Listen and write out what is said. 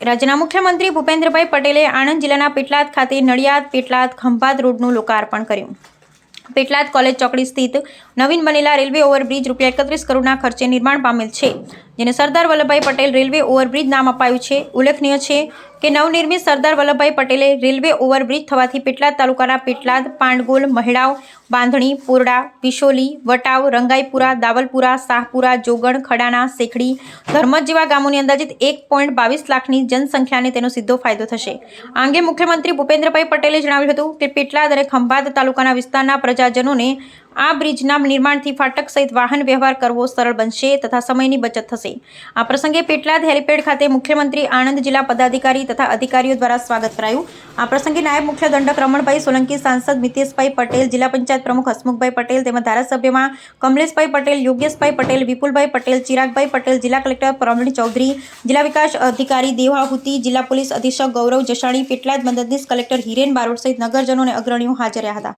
રાજ્યના મુખ્યમંત્રી ભૂપેન્દ્રભાઈ પટેલે આણંદ જિલ્લાના પેટલાદ ખાતે નડિયાદ પેટલાદ ખંભાત રોડનું લોકાર્પણ કર્યું. પેટલાદ કોલેજ ચોકડી સ્થિત નવીન બનેલા રેલવે ઓવરબ્રિજ ₹31 કરોડના ખર્ચે નિર્માણ પામેલ છે, જેને સરદાર વલ્લભભાઈ પટેલ રેલવે ઓવરબ્રિજ નામ અપાયું છે. ઉલ્લેખનીય છે કે નવનિર્મિત સરદાર વલ્લભભાઈ પટેલે રેલવે ઓવરબ્રિજ થવાથી પેટલાદ તાલુકાના પેટલાદ, પાંડગોલ, મહેડાવ, બાંધણી, પોરડા, વિશોલી, વટાવ, રંગાઈપુરા, દાવલપુરા, શાહપુરા, જોગણ, ખડાના, શેખડી, ધર્મજ જેવા ગામોની અંદાજિત 1.22 લાખની જનસંખ્યાને તેનો સીધો ફાયદો થશે. આ અંગે મુખ્યમંત્રી ભૂપેન્દ્રભાઈ પટેલે જણાવ્યું હતું કે પેટલાદ અને ખંભાત તાલુકાના વિસ્તારના પ્રજાજનોને આ બ્રિજના નિર્માણથી ફાટક સહિત વાહન વ્યવહાર કરવો સરળ બનશે તથા સમયની બચત થશે. આ પ્રસંગે પેટલાદ હેલીપેડ ખાતે મુખ્યમંત્રી આણંદ જિલ્લા પદાધિકારી તથા અધિકારીઓ દ્વારા સ્વાગત કરાયું. આ પ્રસંગે નાયબ મુખ્ય દંડક રમણભાઈ સોલંકી, સાંસદ મિતેશભાઈ પટેલ, જિલ્લા પંચાયત પ્રમુખ હસમુખભાઈ પટેલ તેમજ ધારાસભ્યમાં કમલેશભાઈ પટેલ, યોગેશભાઈ પટેલ, વિપુલભાઈ પટેલ, ચિરાગભાઈ પટેલ, જિલ્લા કલેક્ટર પ્રવીણ ચૌધરી, જિલ્લા વિકાસ અધિકારી દેવાહુતિ, જિલ્લા પોલીસ અધિક્ષક ગૌરવ જસાણી, પેટલાદ મદદનીશ કલેક્ટર હિરેન બારોટ સહિત નગરજનો અને અગ્રણીઓ હાજર રહ્યા હતા.